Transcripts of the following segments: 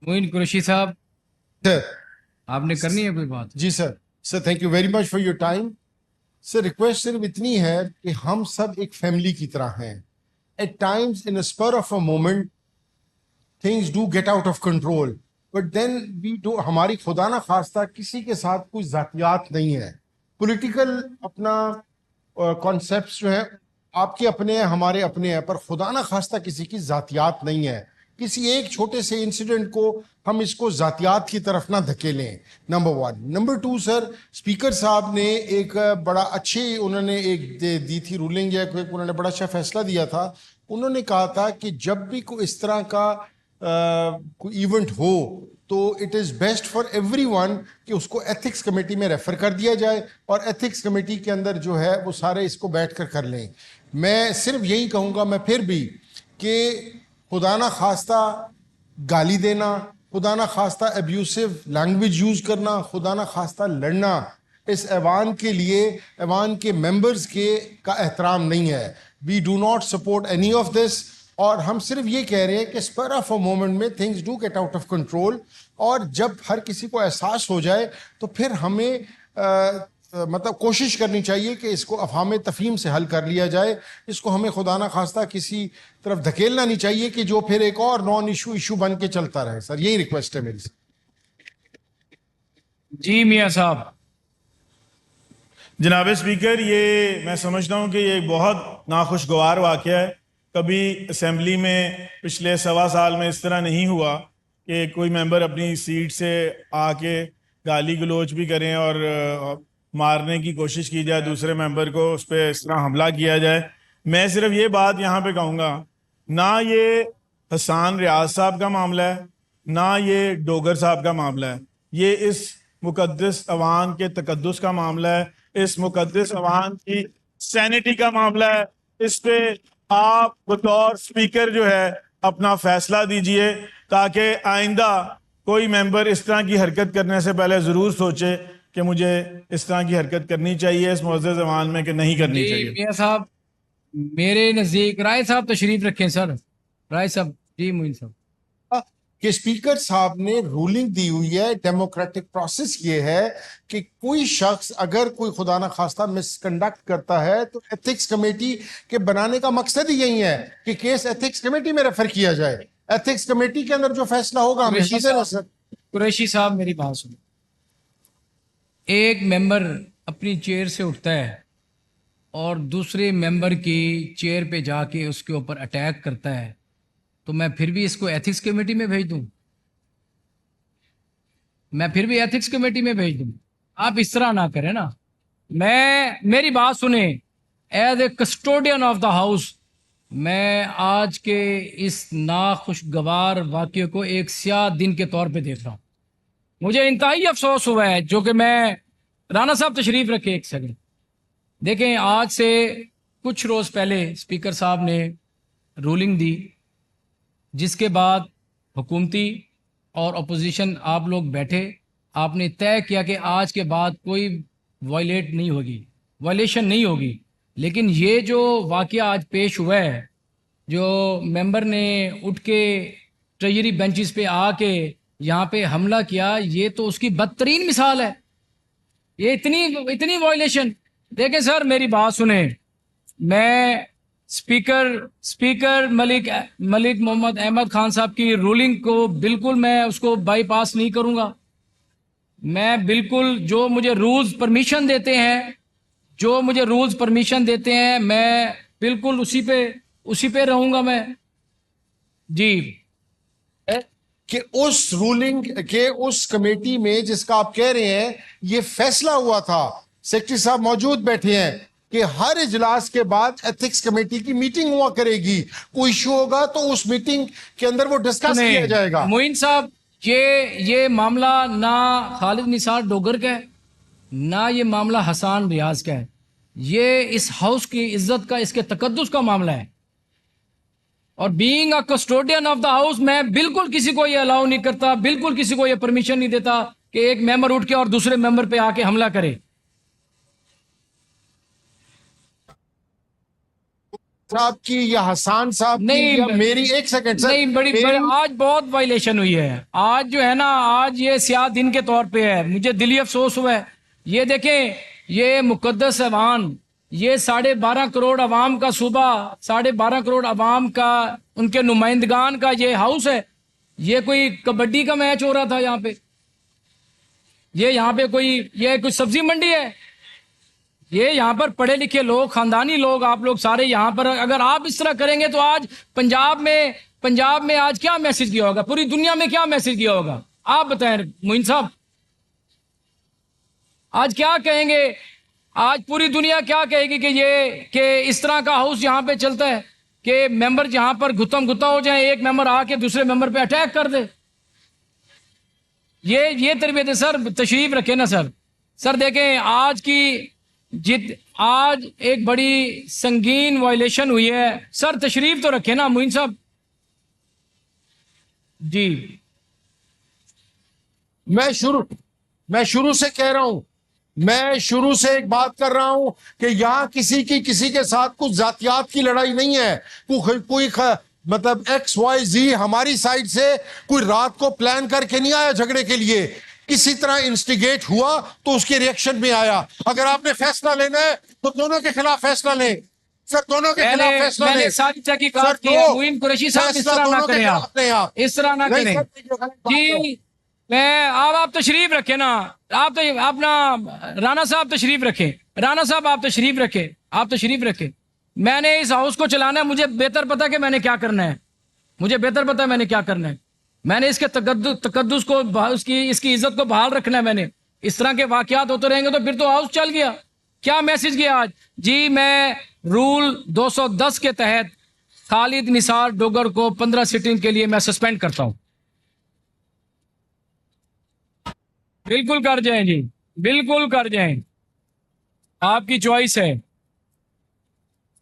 मोइन कुरैशी साहब, सर आपने करनी है कोई बात? जी sir. Sir thank you very much for your time. Sir request सिर्फ इतनी है कि हम सब एक फैमिली की तरह हैं। At times in spur of a moment things do get out of control, but then we do, हमारी खुदा ना खास्ता किसी के साथ कोई जातियात नहीं है। पॉलिटिकल अपना कॉन्सेप्ट्स जो है आपके अपने हैं, हमारे अपने हैं, पर खुदा ना खास्ता किसी की जातियात नहीं है। किसी एक छोटे से इंसिडेंट को हम इसको जातियात की तरफ ना धकेलें, number one. Number two sir, speaker साहब ने एक बड़ा अच्छी उन्होंने एक दी थी रूलिंग, या कोई उन्होंने बड़ा अच्छा फैसला दिया था। उन्होंने कहा था कि जब भी कोई इस तरह का कोई इवेंट हो तो it is best for everyone कि उसको एथिक्स कमेटी में रेफर कर दिया जाए, और एथिक्स कमेटी के अंदर जो है वो सारे इसको बैठकर कर लें। मैं सिर्फ यही कहूँगा मैं फिर भी कि खुदा ना खास्ता गाली देना, खुदा ना खास्ता अब्यूसिव लैंग्वेज यूज़ करना, खुदा ना खास्ता लड़ना, इस ऐवान के लिए, ऐवान के मेंबर्स के का एहतराम नहीं है। We do not support any of this. और हम सिर्फ ये कह रहे हैं कि स्पर ऑफ अ मोमेंट में things do get out of control, और जब हर किसी को एहसास हो जाए तो फिर हमें मतलब कोशिश करनी चाहिए कि इसको अफहाम तफहीम से हल कर लिया जाए। इसको हमें खुदा ना खास्ता किसी तरफ धकेलना नहीं चाहिए कि जो फिर एक और नॉन इशू बन के चलता रहे। सर यही रिक्वेस्ट है मेरी। जी मियाँ साहब। जनाब स्पीकर, ये मैं समझता हूँ कि ये एक बहुत नाखुशगवार वाक़या है। कभी असेंबली में पिछले 1.25 साल में इस तरह नहीं हुआ कि कोई मेंबर अपनी सीट से आके गाली गलोच भी करें और मारने की कोशिश की जाए दूसरे मेंबर को, उस पर इस तरह हमला किया जाए। मैं सिर्फ ये बात यहाँ पे कहूँगा, ना ये हसान रियाज साहब का मामला है, ना ये डोगर साहब का मामला है, ये इस मुकद्दस अवान के तकद्दुस का मामला है, इस मुकद्दस अवान की सैनिटी का मामला है। इस पे आप बतौर स्पीकर जो है अपना फैसला दीजिए, ताकि आइंदा कोई मेंबर इस तरह की हरकत करने से पहले जरूर सोचे कि मुझे इस तरह की हरकत करनी चाहिए इस मुअज़्ज़ज़ ज़मान में कि नहीं करनी जी चाहिए। मियाँ साहब, मेरे नज़दीक राय साहब तशरीफ रखें। सर राय साहब। जी मोइन साहब। कि स्पीकर साहब ने रूलिंग दी हुई है, डेमोक्रेटिक प्रोसेस ये है कि कोई शख्स अगर कोई खुदा ना खास्ता मिसकंडक्ट करता है तो एथिक्स कमेटी के बनाने का मकसद ही यही है कि केस एथिक्स कमेटी में रेफर किया जाए। एथिक्स कमेटी के अंदर जो फैसला होगा हमें सर। कुरैशी साहब मेरी बात सुनो। एक मेंबर अपनी चेयर से उठता है और दूसरे मेंबर की चेयर पे जाके उसके ऊपर अटैक करता है, तो मैं फिर भी इसको एथिक्स कमेटी में भेज दूं? मैं फिर भी एथिक्स कमेटी में भेज दूं? आप इस तरह ना करें ना। मेरी बात सुने। As a custodian of the house, मैं आज के इस नाखुशगवार वाक्य को एक स्याह दिन के तौर पे देख रहा हूं। मुझे इंतहाई अफसोस हुआ है, जो कि मैं, राना साहब तशरीफ रखे एक सेकंड। देखें, आज से कुछ रोज पहले स्पीकर साहब ने रूलिंग दी, जिसके बाद हुकूमती और अपोजिशन आप लोग बैठे, आपने तय किया कि आज के बाद कोई वायलेशन नहीं होगी। लेकिन ये जो वाकया आज पेश हुआ है, जो मेंबर ने उठ के ट्रेजरी बेंचेस पे आके यहाँ पे हमला किया, ये तो उसकी बदतरीन मिसाल है। ये इतनी इतनी वायलेशन। देखें सर, मेरी बात सुने। मैं स्पीकर मलिक मोहम्मद अहमद खान साहब की रूलिंग को बिल्कुल मैं उसको बाईपास नहीं करूंगा। मैं बिल्कुल जो मुझे रूल्स परमिशन देते हैं, मैं बिल्कुल उसी पे रहूंगा मैं। जी। कि उस रूलिंग के उस कमेटी में जिसका आप कह रहे हैं ये फैसला हुआ था, सेक्रेटरी साहब मौजूद बैठे हैं, कि हर इजलास के बाद एथिक्स कमेटी की मीटिंग हुआ करेगी। कोई इशू होगा तो उस मीटिंग के अंदर वो डिस्कस किया जाएगा। मोइन साहब, ये मामला ना खालिद निसार डोगर का है, ना ये मामला हसान रियाज का है। ये इस हाउस की इज्जत का, इसके तकद्दुस का मामला है। और being a custodian of the house, मैं बिल्कुल किसी को ये अलाउ नहीं करता, बिल्कुल किसी को ये परमिशन नहीं देता कि एक मेंबर उठ के और दूसरे मेंबर पे आके हमला करे। साहब की या हसान साहब की नहीं, या मेरी, एक सेकंड सर, नहीं, बड़ी आज बहुत वायलेशन हुई है। आज जो है ना, आज ये स्याह दिन के तौर पे है, मुझे दिली अफसोस हुआ है। ये देखें, ये मुकद्दस ऐवान, ये 12.5 करोड़ अवाम का सूबा, 12.5 करोड़ अवाम का, उनके नुमाइंदगान का ये हाउस है। ये कोई कबड्डी का मैच हो रहा था यहाँ पे? ये यहाँ पे कोई सब्जी मंडी है? ये यहाँ पर पढ़े लिखे लोग, खानदानी लोग, आप लोग सारे यहाँ पर, अगर आप इस तरह करेंगे तो आज पंजाब में आज क्या मैसेज गया होगा, पूरी दुनिया में क्या मैसेज गया होगा? आप बताएं मोइन साहब, आज क्या कहेंगे? आज पूरी दुनिया क्या कहेगी कि इस तरह का हाउस यहाँ पे चलता है कि मेंबर यहाँ पर गुत्तम गुत्ता हो जाए, एक मेंबर आके दूसरे मेंबर पे अटैक कर दे। ये तरबियत है सर। तशरीफ रखें ना सर। सर देखें, आज एक बड़ी संगीन वायलेशन हुई है सर। तशरीफ तो रखें ना मोइन साहब जी। मैं शुरू से कह रहा हूं, मैं शुरू से एक बात कर रहा हूं कि यहां किसी के साथ कुछ जातियात की लड़ाई नहीं है। कोई मतलब XYZ हमारी साइड से कोई रात को प्लान करके नहीं आया झगड़े के लिए। किसी तरह इंस्टिगेट हुआ तो उसके रिएक्शन में आया। अगर आपने फैसला लेना है तो दोनों के खिलाफ फैसला लें सर, दोनों के खिलाफ फैसला लें। मैंने सारी तहकीकात की है। मोइन कुरैशी साहब, इस तरह ना करें आप, इस तरह ना करें जी। आप तशरीफ रखें ना, आप तो अपना राना साहब तशरीफ रखें, राना साहब आप तशरीफ रखें, आप तशरीफ रखें। मैंने इस हाउस को चलाना है, मुझे बेहतर पता है कि मैंने क्या करना है, मुझे बेहतर पता है मैंने क्या करना है। मैंने इसके तकद्दुस को, इसकी इज्जत को बहाल रखना है। मैंने इस तरह के वाकयात होते रहेंगे तो फिर तो हाउस चल गया। क्या मैसेज गया आज जी? मैं रूल 210 के तहत खालिद निसार डोगर को 15 सिटिंग के लिए मैं सस्पेंड करता हूं। बिल्कुल कर जाएं जी, बिल्कुल कर जाएं, आपकी चॉइस है।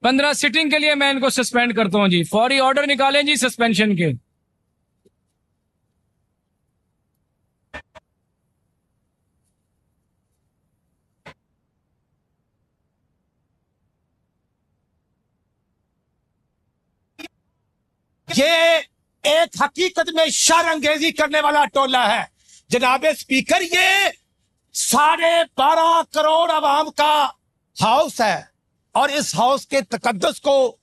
15 सिटिंग के लिए मैं इनको सस्पेंड करता हूं जी। फौरी ऑर्डर निकालें जी सस्पेंशन के। ये एक हकीकत में शर्मअंगेजी करने वाला टोला है जनाब स्पीकर। ये 12.5 करोड़ अवाम का हाउस है और इस हाउस के तकद्दुस को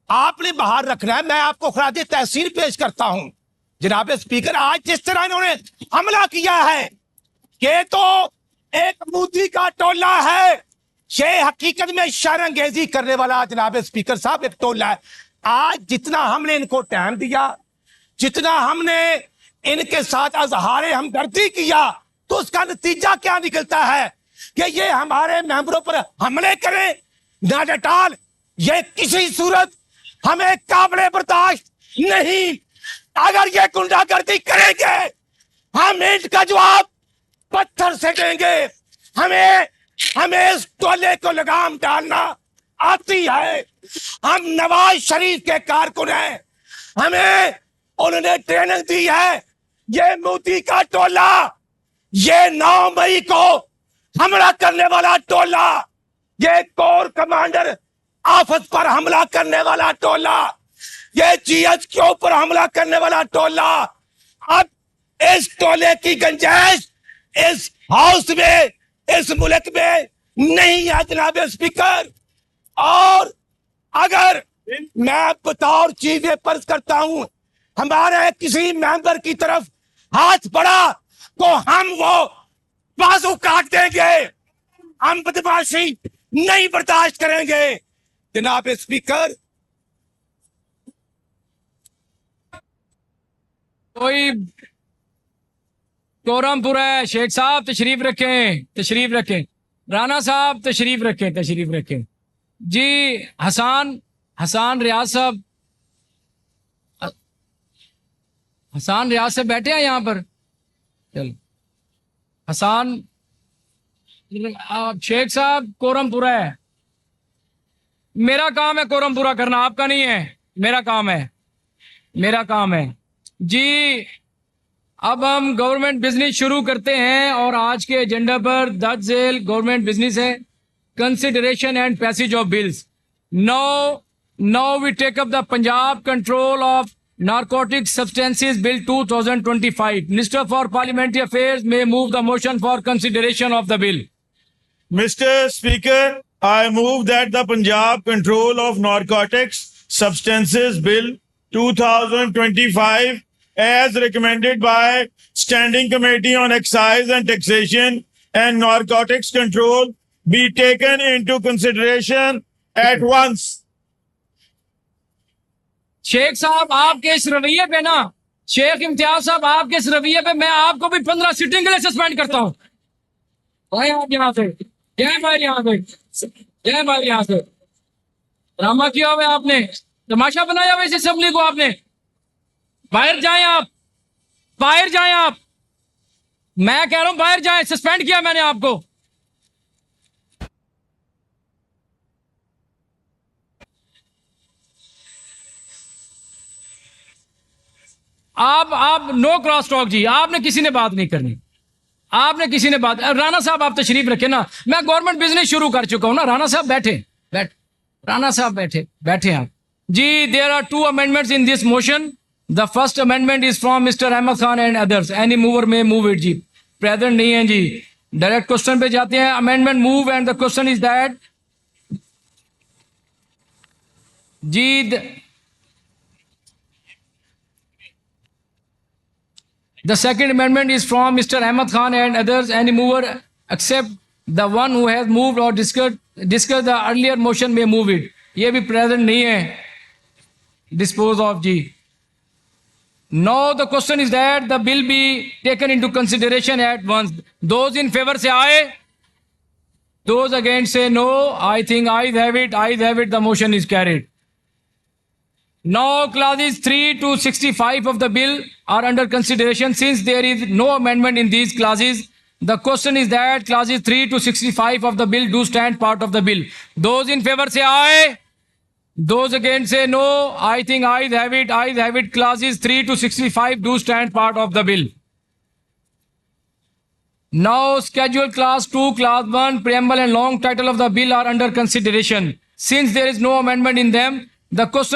आपने बाहर रखना है। मैं आपको खराज तहसीन पेश करता हूं जनाब स्पीकर। आज जिस तरह इन्होंने हमला किया है, ये तो एक मोदी का टोला है। ये हकीकत में शर्मअंगेजी करने वाला जनाब स्पीकर साहब एक टोला है। आज जितना हमने इनको टाइम दिया, जितना हमने इनके साथ अजहार हमदर्दी किया, तो उसका नतीजा क्या निकलता है कि ये हमारे मेंबरों पर हमले करें। ना डटाल, ये किसी सूरत हमें काबिल बर्दाश्त नहीं। अगर ये गुंडागर्दी करेंगे, हम इनका जवाब पत्थर से देंगे। हमें इस टोले को लगाम डालना आती है। हम नवाज शरीफ के कारकुन हैं, हमें उन्होंने ट्रेनिंग दी है। ये मोदी का टोला, ये 9 मई को हमला करने वाला टोला, ये कोर कमांडर आफत पर हमला करने वाला टोला, ये GH के ऊपर हमला करने वाला टोला। अब इस टोले की गुंजाइश इस हाउस में, इस मुल्क में नहीं है जनाब स्पीकर। और अगर मैं बतौर चीफ पर्स करता हूं, हमारे किसी मेंबर की तरफ हाथ बढ़ा तो हम वो बाजू काट देंगे। हम बदमाशी नहीं बर्दाश्त करेंगे जनाब स्पीकर। कोई कोरमपुरा है, शेख साहब तशरीफ रखें, तशरीफ रखें। राना साहब तशरीफ रखें, तशरीफ रखें जी। हसान रियाज साहब, हसान रियाज से बैठे हैं यहाँ पर। चल हसान, शेख साहब कोरम पूरा है। मेरा काम है कोरम पूरा करना, आपका नहीं है। मेरा काम है, मेरा काम है जी। अब हम गवर्नमेंट बिजनेस शुरू करते हैं और आज के एजेंडा पर दर्ज झेल गवर्नमेंट बिजनेस है consideration and passage of bills. 9 Now we take up the Punjab Control of Narcotic Substances Bill 2025. Minister for Parliamentary Affairs may move the motion for consideration of the bill. Mr. Speaker, I move that the Punjab Control of Narcotics Substances Bill 2025, as recommended by Standing Committee on Excise and Taxation and Narcotics Control, be taken into consideration at once. Sheikh साहब आपके इस रवैये पे ना, शेख इम्तियाज साहब आपके इस रवैये पे मैं आपको भी 15 सिटिंग के लिए सस्पेंड करता हूँ। भाई आप यहाँ से, जय भाई यहाँ से, जय भाई यहाँ से। ड्रामा किया हुआ है आपने, तमाशा बनाया हुआ इस असेंबली को आपने। बाहर जाएं आप, बाहर जाएं आप। मैं कह रहा हूं बाहर जाएं, सस्पेंड किया मैंने आपको। आप नो क्रॉस टॉक जी, आपने किसी ने बात नहीं करनी, आपने किसी ने बात। राणा साहब आप तशरीफ रखे ना, मैं गवर्नमेंट बिजनेस शुरू कर चुका हूं ना। राणा साहब बैठे, राणा साहब बैठे आप जी। There are 2 amendments in this motion. The first amendment is from mister Ahmed Khan and others. Any mover may move it जी। प्रेजेंट नहीं है जी, डायरेक्ट क्वेश्चन पे जाते हैं। Amendment move and the question is that जी the second amendment is from Mr. Ahmad Khan and others. Any mover except the one who has moved or discussed the earlier motion may move it. ये भी present नहीं है, dispose of ji. Now the question is that the bill be taken into consideration at once. Those in favor say aye. Those against say no. I think ayes have it. Ayes have it. The motion is carried. Now clauses 3 to 65 of the bill are under consideration. Since there is no amendment in these clauses, the question is that clauses 3 to 65 of the bill do stand part of the bill. Those in favor say aye. Those against say no. I think ayes have it. Ayes have it. Clauses 3 to 65 do stand part of the bill. Now schedule clause 2, clause 1, preamble and long title of the bill are under consideration. Since there is no amendment in them, the question